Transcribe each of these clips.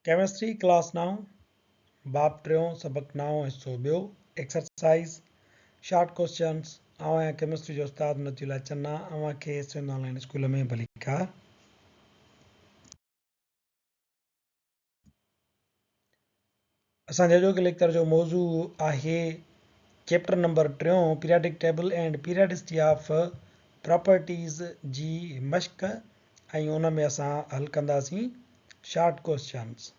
Chemistry class 9 बाब टियों सबक 9 हिस्सो ॿियो एक्सरसाइज़ शॉर्ट क्वेश्चन्स। आवां केमिस्ट्री जो उस्ताद नतीला चन्ना अवां खे सिंध ऑनलाइन स्कूल में भली का असांजे अॼोके लेक्चर जो मौज़ू आहे chapter number 3 periodic table and periodicity of properties जी मश्क ऐं उन में असां हल कंदासीं शॉर्ट क्वेश्चन्स।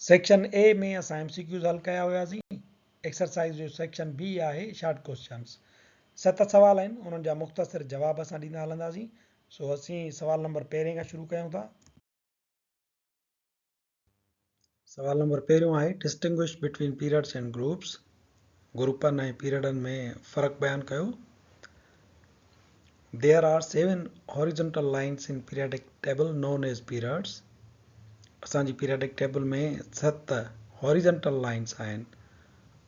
सेक्शन ए में असां MCQs हल कया हुआसीं। एक्सरसाइज़ जो सेक्शन बी आहे शॉर्ट क्वेश्चन्स। 7 सवाल आहिनि, उन्हनि जा मुख़्तसिर जवाब असां ॾींदा हलंदासीं। सो असीं सवाल नंबर पहिरें खां शुरू कयूं था। सवाल नंबर पहिरियों आहे distinguish between periods and groups. ग्रुपनि ऐं पीरियडनि में फ़र्क़ु बयानु कयो। There are 7 horizontal lines in periodic table known as periods. असांजी पीरियडिक टेबल में 7 हॉरिजॉन्टल लाइन्स आहिनि,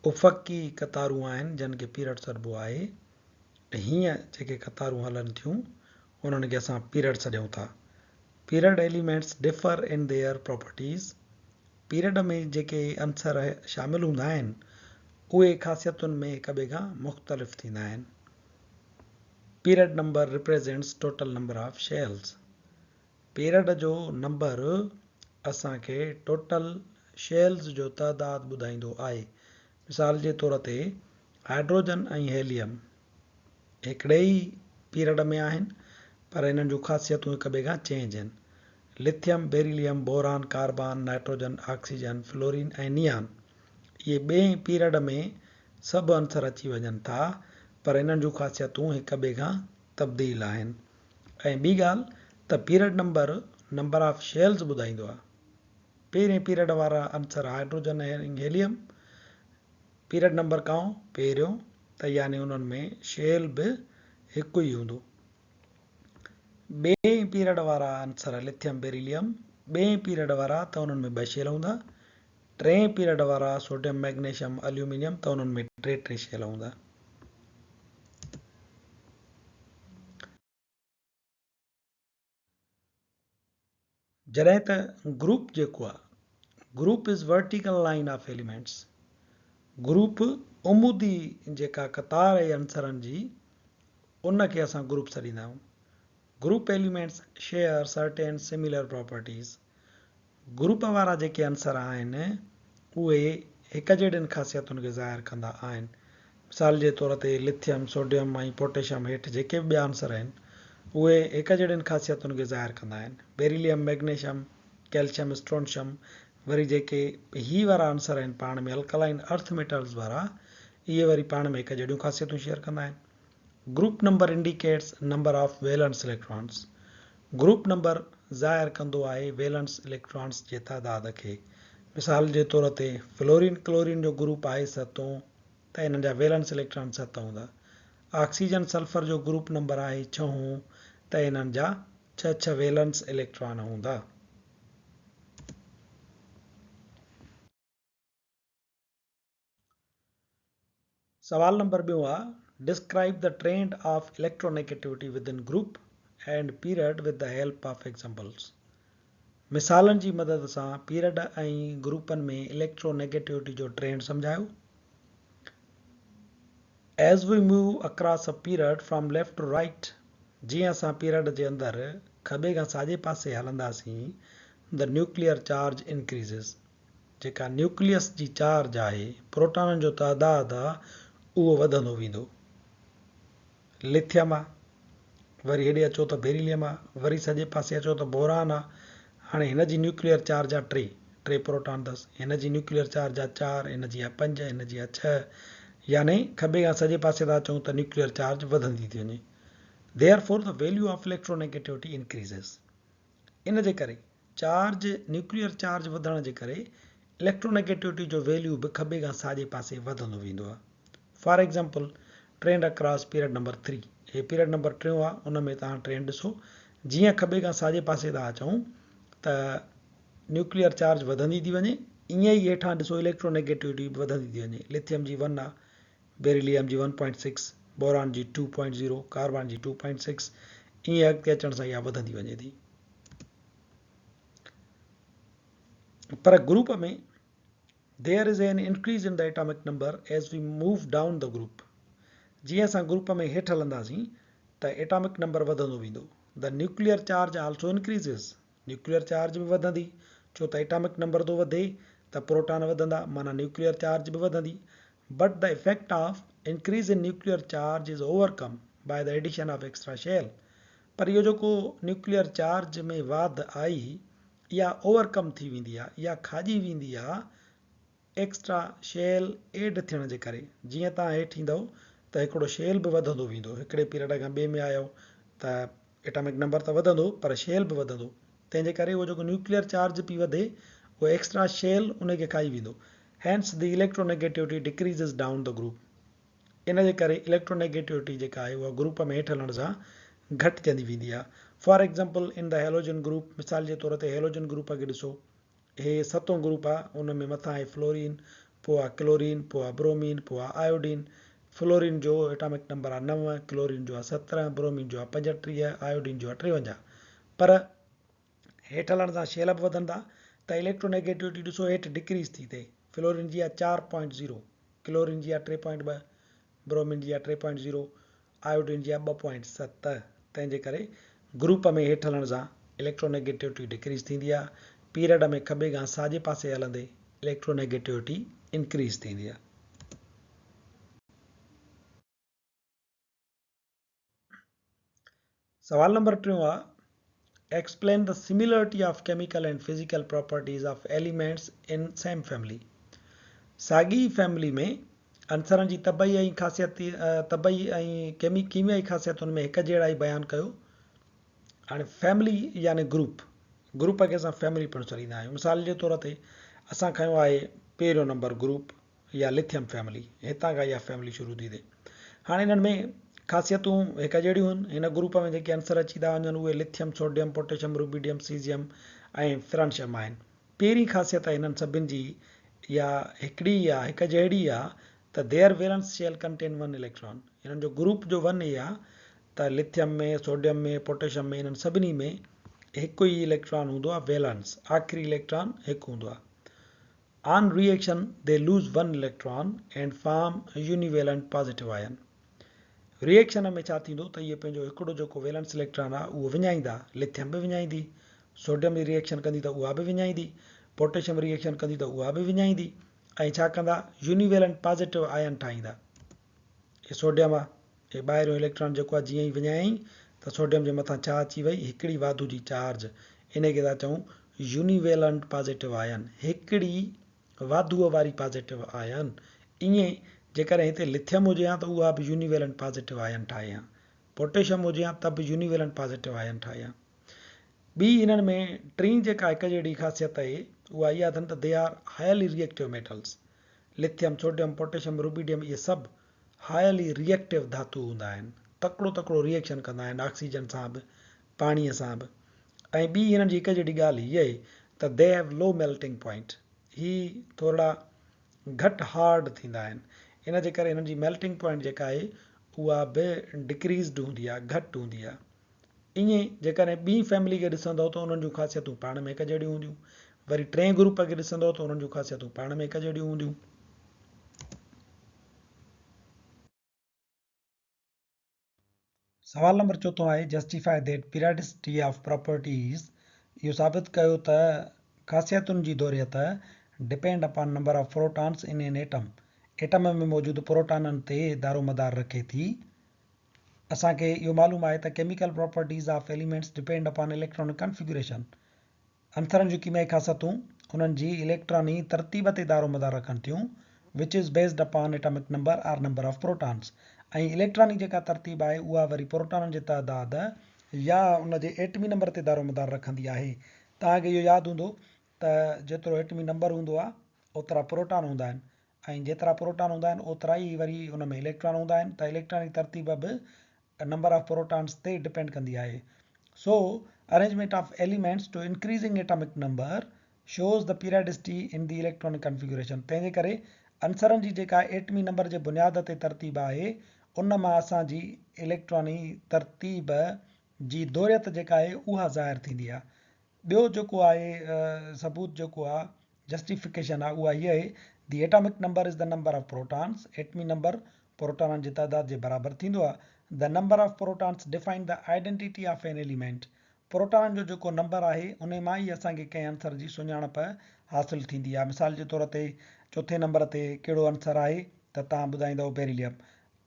उफ़क़ी क़तारूं आहिनि जिन खे पीरियड सॾिबो आहे। हीअं जेके क़तारूं हलनि थियूं उन्हनि खे असां पीरियड सॾियूं था। Period elements differ in their properties. Period में जेके अंसर शामिल हूंदा आहिनि उहे ख़ासियतुनि में हिक ॿिए खां मुख़्तलिफ़ थींदा आहिनि। Period number represents total number of shells. Period जो नंबर असांखे टोटल शेल्स जो तइदाद ॿुधाईंदो आहे। मिसाल जे तौर ते हाइड्रोजन ऐं हेलियम हिकिड़े ई पीरियड में आहिनि, पर इन्हनि जूं ख़ासियतूं हिक ॿिए खां चेंज आहिनि। Lithium, beryllium, boron, carbon, nitrogen, oxygen, fluorine ऐं नियान इहे ॿिए पीरियड में सभु अंसर अची वञनि था, पर इन्हनि जूं ख़ासियतूं हिक ॿिए खां तब्दील आहिनि। ऐं ॿी ॻाल्हि त पीरियड नंबर ऑफ शेल्स ॿुधाईंदो आहे। पहिरें पीरियड वारा अंसर हाइड्रोजन ऐं हेलियम, पीरियड नंबर खां पहिरियों त यानी उन्हनि में शेल बि हिकु ई हूंदो। ॿिए पीरियड वारा अंसर लिथियम, बेरिलियम, ॿिए पीरियड वारा त उन्हनि में 2 शेल हूंदा। टें पीरियड वारा सोडियम, मैग्नीशियम, एल्यूमिनियम त उन्हनि में 3 शेल हूंदा। जॾहिं त ग्रुप जेको आहे, group is vertical line of elements. Group उमूदी जेका क़तार आहे अंसरनि जी उन खे असां ग्रुप सॾींदा आहियूं। Group elements share certain similar properties. Group वारा जेके अंसर आहिनि उहे हिक जहिड़ियुनि ख़ासियतुनि खे ज़ाहिर कंदा आहिनि। मिसाल जे तौर ते लिथियम, सोडियम ऐं पोटेशियम हेठि जेके बि ॿिया अंसर आहिनि उहे हिक जहिड़ियुनि ख़ासियतुनि खे ज़ाहिर कंदा आहिनि। बेरिलियम, मैग्नीशियम, कैल्शियम, स्ट्रोनशियम वरी जेके ही वारा अंसर आहिनि पाण में अल्कलाइन अर्थ मेटल्स वारा, इहे वरी पाण में हिक जहिड़ियूं ख़ासियतूं शेयर कंदा आहिनि। Group number indicates number of valence electrons. Group number ज़ाहिर कंदो आहे वैलेंस इलेक्ट्रॉन्स जे तइदाद खे। मिसाल जे तौर ते फ्लोरीन क्लोरीन जो ग्रुप आहे 7 त इन्हनि जा वैलेंस इलेक्ट्रॉन 7 हूंदा। ऑक्सीजन सल्फर जो ग्रुप नंबर आहे 6 त इन्हनि जा 6 वैलेंस इलेक्ट्रॉन हूंदा। सवाल नंबर 2 आहे describe the trend of electronegativity within group and period with the help of examples. मिसालनि जी मदद सां पीरियड ऐं ग्रुपनि में इलेक्ट्रोनेगेटिविटी जो ट्रेंड सम्झायो। As we move across a period from left to right, जीअं असां पीरियड जे अंदरि खॿे खां साॼे पासे हलंदासीं, द न्यूक्लियर चार्ज इंक्रीज़िस। जेका न्यूक्लियस जी चार्ज आहे, प्रोटॉननि जो तइदाद आहे, उहो वधंदो वेंदो। लिथियम आहे, वरी हेॾे अचो त बेरिलियम आहे, वरी साॼे पासे अचो त बोरान आहे। हाणे हिन जी न्यूक्लियर चार्ज आहे 3 प्रोटॉन अथसि, हिन जी न्यूक्लियर चार्ज आहे 4, हिन जी आहे 5, हिन जी आहे 6, यानी खॿे खां साॼे पासे था अचूं त न्यूक्लियर चार्ज वधंदी थी वञे। Therefore the value of electronegativity increases. इन जे करे चार्ज न्यूक्लियर चार्ज वधण जे करे इलेक्ट्रोनेगेटिविटी जो वैल्यू बि खॿे खां साॼे पासे वधंदो वेंदो आहे। For example trend across period number 3, हे पीरियड नंबर 3 आहे, उन में तव्हां ट्रेंड ॾिसो। जीअं खॿे खां साॼे पासे था अचूं त न्यूक्लियर चार्ज वधंदी थी वञे, ईअं ई हेठां ॾिसो इलेक्ट्रोनेगेटिविटी बि वधंदी थी वञे। लिथियम जी 1 आहे, बेरिलियम जी 1.6, बोरान जी 2.0, कार्बन जी 2.6, ईअं अॻिते अचण सां इहा वधंदी वञे थी। पर ग्रुप में there is an increase in the atomic number as we move down the group. जीअं असां ग्रुप में हेठि हलंदासीं त एटॉमिक नंबर वधंदो वेंदो। The nuclear charge also increases, nuclear charge बि वधंदी, छो त एटॉमिक नंबर थो वधे त प्रोटॉन वधंदा, माना न्यूक्लियर चार्ज बि वधंदी। But the effect of increase in nuclear charge is overcome by the addition of extra shell. पर इहो जेको न्यूक्लियर चार्ज में वाध आई इहा ओवरकम थी वेंदी आहे, इहा खाॼी वेंदी आहे एक्स्ट्रा शेल एड थियण जे करे। जीअं तव्हां हेठि ईंदव त हिकिड़ो शेल बि वधंदो वेंदो, हिकिड़े पीरियड खां ॿिए में आयो त एटॉमिक नंबर त वधंदो पर शेल बि वधंदो। तंहिंजे करे उहो जेको न्यूक्लियर चार्ज पई वधे उहो एक्स्ट्रा शेल उनखे खाई वेंदो। Hence the electronegativity decreases down the group. इन जे करे इलेक्ट्रोनेगेटिविटी जेका आहे उहा ग्रुप में हेठि हलण सां घटिजंदी वेंदी आहे। For example in the halogen group, मिसाल जे तौर ते हेलोजन ग्रुप खे ॾिसो, हे सतों ग्रुप आहे, उन में मथां आहे फ्लोरीन, पोइ आहे क्लोरीन, पोइ आहे ब्रोमीन, पोइ आहे आयोडीन। फ्लोरीन जो एटॉमिक नंबर आहे 9, क्लोरीन जो आहे 17, ब्रोमीन जो आहे 35, आयोडीन जो आहे 53। पर हेठि हलण सां शेल बि वधंदा त इलेक्ट्रोनेगेटिविटी ॾिसो हेठि डिक्रीज़ थी थिए। फ्लोरीन जी आहे 4.0, क्लोरीन जी आहे 3.2, ब्रोमीन जी आहे 3.0, आयोडीन जी आहे 2.7। तंहिंजे करे ग्रुप में हेठि हलण सां इलेक्ट्रोनेगेटिविटी डिक्रीज़ थींदी आहे। पीरियड में खॿे खां साॼे पासे हलंदे इलेक्ट्रोनेगेटिविटी इंक्रीज़ थींदी आहे। सवाल नंबर 3 आहे explain the similarity of chemical and physical properties of elements in same family. साॻी फैमिली में अंसरनि जी तबई ऐं ख़ासियत, तबई ऐं कीमियाई ख़ासियतुनि में हिकु जहिड़ा ई बयानु कयो। हाणे फैमिली यानी ग्रुप खे असां फैमिली पिणु चवंदा आहियूं। मिसाल जे तौर ते असां खयों आहे पहिरियों नंबर ग्रुप या लिथियम फैमिली, हितां खां इहा फैमिली शुरू थी थिए। हाणे इन्हनि में ख़ासियतूं हिकु जहिड़ियूं आहिनि। हिन ग्रुप में जेके आंसर अची था वञनि उहे lithium, sodium, potassium, rubidium, caesium ऐं फ्रांशियम आहिनि। पहिरीं ख़ासियत आहे हिननि सभिनि जी या हिकिड़ी आहे, हिकु जहिड़ी आहे त their valence shell contain 1 electron. हिननि जो ग्रुप जो 1 ई आहे त लिथियम में, सोडियम में, पोटेशियम में, इन्हनि सभिनी में हिकु ई इलेक्ट्रॉन हूंदो आहे, वैलेंस आख़िरी इलेक्ट्रॉन हिकु हूंदो आहे। On reaction they lose 1 electron and form univalent positive ion. Reaction में छा थींदो त इहे पंहिंजो हिकिड़ो जेको वैलेंस इलेक्ट्रॉन आहे उहो विञाईंदा, लिथियम बि विञाईंदी, सोडियम जी रिएक्शन कंदी त उहा बि विञाईंदी, पोटेशियम रिएक्शन कंदी त उहा बि विञाईंदी, ऐं छा कंदा, यूनिवेलेंट पॉजिटिव आयन ठाहींदा। हे सोडियम आहे, हे ॿाहिरियों इलेक्ट्रॉन जेको आहे जीअं ई विञायईं त सोडियम जे मथां छा अची वई, हिकिड़ी वाधू जी चार्ज। इन खे था चऊं यूनिवेलेंट पॉजिटिव आयन, हिकिड़ी वाधूअ वारी पॉजिटिव आयन। ईअं जेकॾहिं हिते लिथियम हुजे हा त उहा बि यूनिवेलेंट पॉजिटिव आयन ठाहे हा, पोटेशियम हुजे हा त बि यूनिवेलेंट पॉजिटिव आयन ठाहे हा। ॿी हिननि में टी जेका हिकु जहिड़ी ख़ासियत आहे उहा इहा अथनि त they are highly reactive metals. Lithium, sodium, potassium, rubidium इहे सभु हाईली रिएक्टिव धातु हूंदा आहिनि, तकिड़ो तकिड़ो रिएक्शन कंदा आहिनि ऑक्सीजन सां बि, पाणीअ सां बि। ऐं ॿी हिननि जी हिकु जहिड़ी ॻाल्हि हीअ आहे त they have low melting point, ही थोरा घटि हार्ड थींदा आहिनि। इन जे करे हिननि जी मेल्टिंग पॉइंट जेका आहे उहा बि डिक्रीज़ड हूंदी आहे, घटि हूंदी आहे। ईअं जेकॾहिं ॿी फैमिली खे ॾिसंदव त उन्हनि जूं ख़ासियतूं पाण में हिकु जहिड़ियूं हूंदियूं, वरी टे ग्रुप खे ॾिसंदव त उन्हनि जूं ख़ासियतूं पाण में हिकु जहिड़ियूं हूंदियूं। सवाल नंबर 4 आहे justify that periodicity of properties. इहो साबित कयो त ख़ासियतुनि जी दोहरियत depend upon number of protons in an atom, atom में मौजूदु प्रोटॉननि ते दारोमदार रखे थी। असांखे इहो मालूम आहे त chemical properties of elements depend upon electronic configuration. अंसरनि जूं कीमियाई ख़ासियतूं उन्हनि जी इलेक्ट्रॉनी तरतीब ते दारोमदार रखनि थियूं, which is based upon atomic number or number of protons. ऐं इलेक्ट्रॉनिक जेका तरतीब आहे उहा वरी प्रोटॉननि जे तइदाद या उन जे एटमी नंबर ते दारोमदार रखंदी आहे। तव्हांखे इहो यादि हूंदो त जेतिरो एटमी नंबर हूंदो आहे ओतिरा प्रोटॉन हूंदा आहिनि, ऐं जेतिरा प्रोटॉन हूंदा आहिनि ओतिरा ई वरी उन में इलेक्ट्रॉन हूंदा आहिनि। त इलेक्ट्रॉनिक तरतीब बि नंबर ऑफ प्रोटॉन्स ते डिपेंड कंदी आहे। सो arrangement of elements to increasing atomic number shows the periodicity in the electronic configuration। तंहिंजे करे अंसरनि जी जेका एटमी नंबर जे बुनियाद ते तरतीब आहे उन मां असांजी इलेक्ट्रॉनी तरतीब जी दोरियत जेका आहे उहा ज़ाहिर थींदी आहे। ॿियो जेको आहे सबूत जेको आहे जस्टिफिकेशन आहे उहा इहा आहे, the atomic number is the number of protons, एटमी नंबर प्रोटॉननि जी तइदाद जे बराबरि थींदो आहे। The number of protons define the identity of an element, प्रोटॉननि जो जेको नंबर आहे उन मां ई असांखे कंहिं आंसर जी सुञाणप हासिलु थींदी आहे। मिसाल जे तौर ते चौथे नंबर ते कहिड़ो आंसर आहे त तव्हां ॿुधाईंदव बेरिलियम,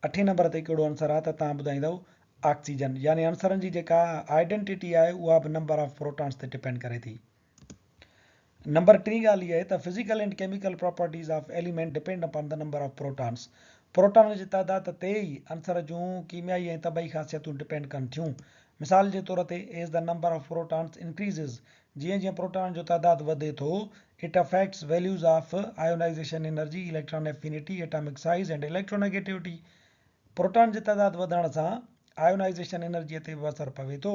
अठे नंबर ते कहिड़ो आंसर आहे त तव्हां ॿुधाईंदव ऑक्सीजन। यानी आंसरनि जी जेका आइडेंटिटी आहे उहा बि नंबर ऑफ प्रोटॉन्स ते डिपेंड करे थी। नंबर टी ॻाल्हि इहा आहे त physical and chemical properties of element depend upon the number of protons, proton जी तइदाद ते ई आंसर जूं कीमियाई ऐं तबई ख़ासियतूं डिपेंड कनि थियूं। मिसाल जे तौर ते as the number of protons increases, जीअं जीअं प्रोटॉन जो तइदाद वधे थो, it affects values of ionisation energy, electron affinity, atomic size and electronegativity. Proton जी तइदाद वधण सां आयोनाइज़ेशन एनर्जीअ ते बि असरु पवे थो,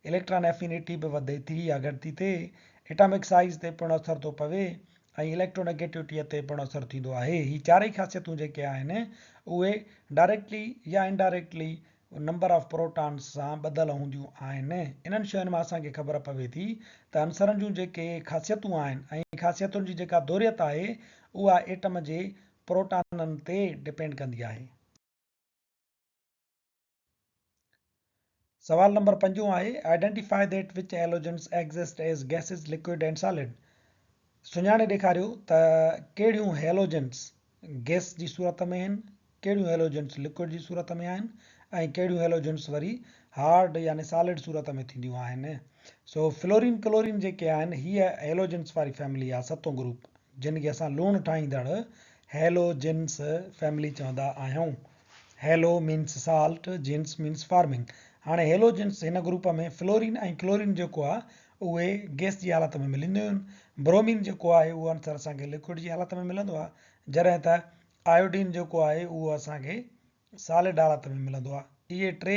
इलेक्ट्रॉन एफिनिटी बि वधे थी या घटि थी थिए, एटॉमिक साइज़ ते पिणु असरु थो पवे ऐं इलेक्ट्रोनेगेटिविटीअ ते पिणु असरु थींदो आहे। ही चारई ख़ासियतूं जेके आहिनि उहे डायरेक्टली या इनडायरेक्टली नंबर ऑफ प्रोटॉन्स सां ॿधल हूंदियूं आहिनि। इन्हनि शयुनि मां असांखे ख़बर पवे थी त आंसरनि जूं जेके ख़ासियतूं आहिनि ऐं ख़ासियतुनि जी जेका दोरियत आहे उहा एटम जे प्रोटॉननि ते डिपेंड कंदी आहे। सवाल नंबर 5 आहे, identify that which halogens exist as gases, liquid and solid. सुञाणे ॾेखारियो त कहिड़ियूं हेलोजेंस गैस जी सूरत में आहिनि, कहिड़ियूं हेलोजेंस लिक्विड जी सूरत में आहिनि ऐं कहिड़ियूं हेलोजेंस वरी हार्ड यानी सॉलिड सूरत में थींदियूं आहिनि। सो फ्लोरीन क्लोरीन जेके आहिनि हीअ हेलोजेंस वारी फैमिली आहे, सतों ग्रुप, जिन खे असां लूणु ठाहींदड़ हेलोजेंस फैमिली चवंदा आहियूं। हेलो मीन्स साल्ट, जिन्स मीन्स फार्मिंग। हाणे हेलोजेंस हिन ग्रुप में फ्लोरीन ऐं क्लोरीन जेको आहे उहे गैस जी हालत में मिलंदियूं आहिनि। ब्रोमीन जेको आहे उहो आंसर असांखे लिक्विड जी हालत में मिलंदो आहे, जॾहिं त आयोडीन जेको आहे उहो असांखे सॉलिड हालत में मिलंदो आहे। इहे टे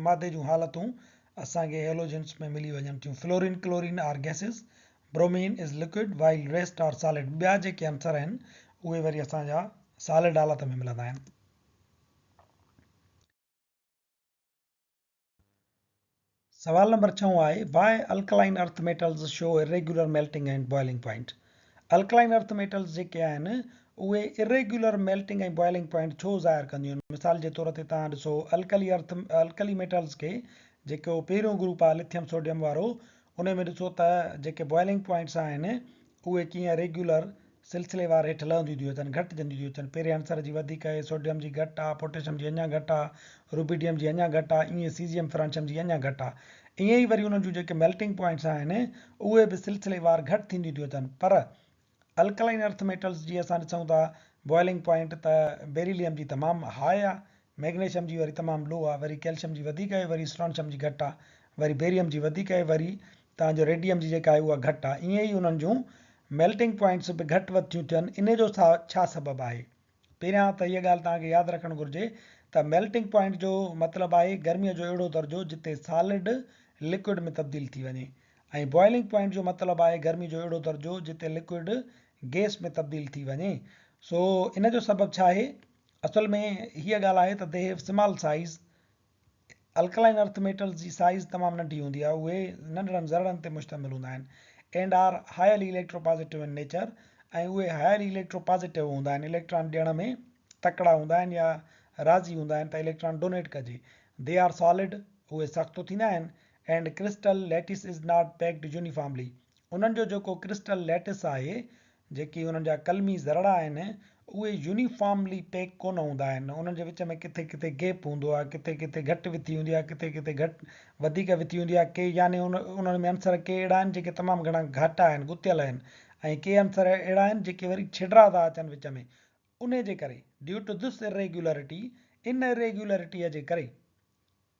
मादे जूं हालतूं असांखे हेलोजेंस में मिली वञनि थियूं। Fluorine chlorine are gases, bromine is liquid, while rest are solid. ॿिया जेके आंसर आहिनि उहे वरी असांजा सॉलिड हालत में मिलंदा आहिनि। सवाल नंबर 6 आहे, why alkaline earth metals show irregular melting and boiling point. Alkaline earth metals जेके आहिनि उहे इरेग्युलर मेल्टिंग ऐं बॉइलिंग पॉइंट छो ज़ाहिर कंदियूं आहिनि। मिसाल जे तौर ते तव्हां ॾिसो अल्कली मेटल्स खे, जेको पहिरियों ग्रुप आहे लिथियम सोडियम वारो, उन में ॾिसो त जेके बॉइलिंग पॉइंट्स आहिनि उहे कीअं रेग्युलर सिलसिलेवार हेठि लहंदियूं थियूं अचनि, घटिजंदियूं थियूं अचनि। पहिरें आंसर जी वधीक आहे, सोडियम जी घटि आहे, पोटेशियम जी अञा घटि आहे, रुबीडियम जी अञा घटि आहे, ईअं सीज़ियम फ्रांशियम जी अञा घटि आहे। ईअं ई वरी उन्हनि जूं जेके मेल्टिंग पॉइंट्स आहिनि उहे बि सिलसिलेवार घटि थींदियूं थियूं अचनि। पर अल्कलाइन अर्थ मेटल्स जी असां ॾिसूं था बॉइलिंग पॉइंट त बेरिलियम जी तमामु हाई आहे, मैग्नीशियम जी वरी तमामु लो आहे, वरी कैल्शियम जी वधीक आहे, वरी स्ट्रॉन्शियम जी घटि आहे, वरी बेरियम जी वधीक आहे, वरी तव्हांजो रेडियम जी जेका आहे उहा घटि आहे। ईअं ई उन्हनि जूं मेल्टिंग पॉइंट्स बि घटि वधि थियूं थियनि। इन जो छा सबबु आहे? पहिरियां त इहा ॻाल्हि तव्हांखे यादि रखणु घुरिजे त मेल्टिंग पॉइंट जो मतिलबु आहे गर्मीअ जो अहिड़ो दर्जो जिते सॉलिड लिक्विड में तब्दील थी वञे, ऐं बॉइलिंग पॉइंट जो मतिलबु आहे गर्मी जो अहिड़ो दर्जो जिते लिक्विड गैस में तब्दील थी वञे। सो इन जो सबबु छा आहे? असल में हीअ ॻाल्हि आहे त they have small size. Alkaline earth metals जी साइज़ तमामु नंढी हूंदी आहे, उहे नंढड़नि ज़रड़नि ते मुश्तमिल हूंदा आहिनि, and are highly electropositive in nature, ऐं उहे हायली इलेक्ट्रोपॉजिटिव हूंदा आहिनि, इलेक्ट्रॉन ॾियण में तकड़ा हूंदा आहिनि या राज़ी हूंदा आहिनि त इलेक्ट्रॉन डोनेट कजे। दे आर सॉलिड, उहे सख़्तु थींदा आहिनि, and crystal lattice is not packed uniformly. उन्हनि जो जेको क्रिस्टल लैटिस आहे, जेकी उन्हनि जा कलमी ज़रड़ा आहिनि, उहे यूनिफॉर्मली पैक कोन हूंदा आहिनि। उन्हनि जे विच में किथे किथे गैप हूंदो आहे, किथे किथे घटि विथी हूंदी आहे, किथे किथे घटि वधीक विथी हूंदी आहे। के यानी उन्हनि में आंसर के अहिड़ा आहिनि जेके तमामु घणा घटि आहिनि, गुथियल आहिनि, ऐं के आंसर अहिड़ा आहिनि जेके वरी छिडरा था अचनि विच में। उन जे करे ड्यू टू दिस इरेग्युलरिटी, इन इरेग्युलरिटीअ जे करे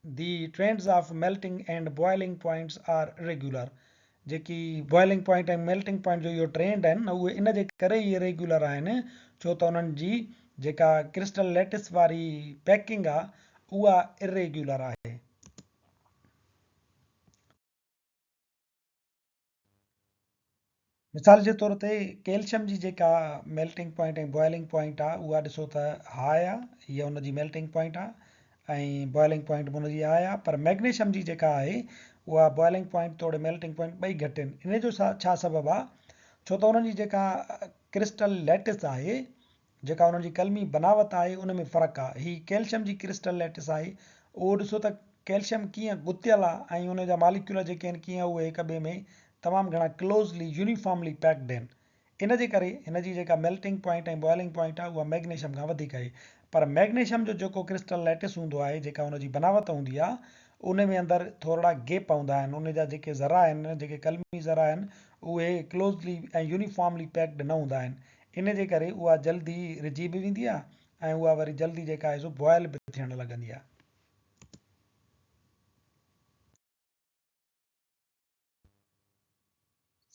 the trends of melting and boiling points are regular. जेकी बॉइलिंग पॉइंट ऐं मेल्टिंग पॉइंट जो इहो ट्रेंड आहिनि उहे इन जे करे ई रेग्युलर आहिनि, छो त उन्हनि जी जेका क्रिस्टल लैटिस वारी पैकिंग आहे उहा इरेग्युलर आहे। मिसाल जे तौर ते कैल्शियम जी जेका मेल्टिंग पॉइंट ऐं बॉइलिंग पॉइंट आहे उहा ॾिसो त हाई आहे, हीअ हुनजी मेल्टिंग पॉइंट आहे, ऐं बॉइलिंग पॉइंट बि हुनजी आहे, पर मैग्नीशियम जी जेका आहे उहा बॉइलिंग पॉइंट तोड़े मेल्टिंग पॉइंट ॿई घटि आहिनि। इन जो छा सबबु आहे? छो त हुननि जी जेका क्रिस्टल लैटिस आहे, जेका हुननि जी कलमी बनावट आहे, उन में फ़र्क़ु आहे। ही कैल्शियम जी क्रिस्टल लैटिस आहे। उहो ॾिसो त कैल्शियम कीअं गुथियल आहे ऐं उन जा मालिक्यूल जेके आहिनि कीअं उहे हिक ॿिए में तमामु घणा क्लोज़ली यूनिफॉर्मली पैक्ड आहिनि। इन जे करे हिन जी जेका मेल्टिंग पॉइंट ऐं बॉइलिंग पॉइंट आहे उहा मैग्नीशियम खां वधीक आहे। पर मैग्नीशियम जो जेको क्रिस्टल लैटिस हूंदो आहे, जेका हुनजी बनावट हूंदी आहे, उन में अंदरि थोरा गैप हूंदा आहिनि। उन जा जेके ज़रा आहिनि, जेके कलमी ज़रा आहिनि, उहे क्लोज़ली ऐं यूनिफॉर्मली पैक्ड न हूंदा आहिनि। इन जे करे उहा जल्दी रिझी बि वेंदी आहे ऐं उहा वरी जल्दी जेका आहे सो बॉयल बि थियणु लॻंदी आहे।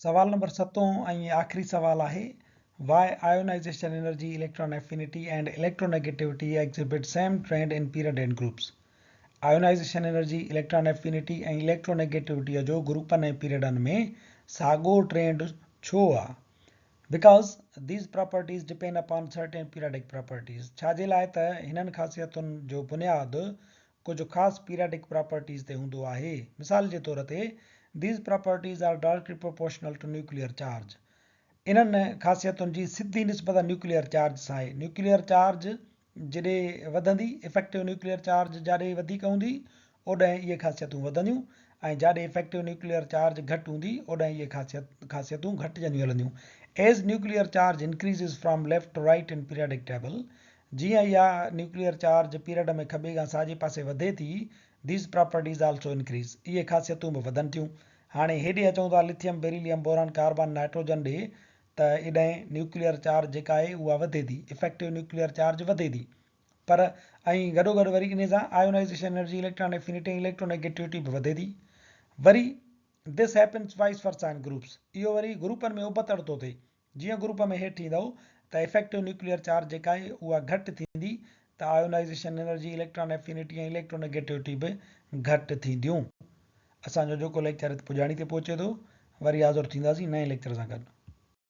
सवाल नंबर 7 ऐं आख़िरी सवाल आहे, why ionization energy, electron affinity and electronegativity exhibit same trend in period and groups. Ionization energy, electron affinity ऐं इलेक्ट्रोनेगेटिविटीअ जो ग्रुपनि ऐं पीरियडनि में साॻियो ट्रेंड छो आहे? Because these properties depend upon certain periodic properties. छाजे लाइ त हिननि ख़ासियतुनि जो बुनियादु कुझु ख़ासि पीरियडिक प्रॉपर्टीज़ ते हूंदो आहे। मिसाल जे तौर ते, these properties are directly proportional to nuclear charge. इन्हनि ख़ासियतुनि जी सिधी निस्बत न्यूक्लियर चार्ज सां आहे। न्यूक्लियर चार्ज जॾहिं वधंदी, इफेक्टिव न्यूक्लियर चार्ज जाॾे वधीक हूंदी, ओॾांहुं इहे ख़ासियतूं वधंदियूं, ऐं जाॾे इफेक्टिव न्यूक्लियर चार्ज घटि हूंदी, ओॾांहुं इहे ख़ासियतूं घटिजंदियूं हलंदियूं। As nuclear charge increases from left to right in periodic table, जीअं इहा न्यूक्लियर चार्ज पीरियड में खॿे खां साॼे पासे वधे थी, दीज प्रॉपर्टीज़ आल्सो इंक्रीज़, इहे ख़ासियतूं बि वधनि थियूं। हाणे हेॾे अचूं था lithium, beryllium, boron, carbon, nitrogen ॾे, त एॾांहुं न्यूक्लियर चार्ज जेका आहे उहा वधे थी, इफेक्टिव न्यूक्लियर चार्ज वधे थी। पर ऐं गॾोगॾु वरी इन सां ionization energy, electron affinity, electronegativity बि वधे थी। वरी दिस हैपन्स वाइस वर्सा इन ग्रुप्स। इहो वरी ग्रुपनि में उबतड़ थो थिए। जीअं ग्रुप में हेठि ईंदव त इफेक्टिव न्यूक्लियर चार्ज जेका आहे उहा घटि थींदी, त आयोनाइजेशन एनर्जी, इलेक्ट्रॉन एफिनिटी ऐं इलेक्ट्रोनेगेटिविटी बि घटि थींदियूं। असांजो जेको लेक्चर पुॼाणी ते पहुचे थो, वरी हाज़ुर थींदासीं नए लेक्चर सां गॾु।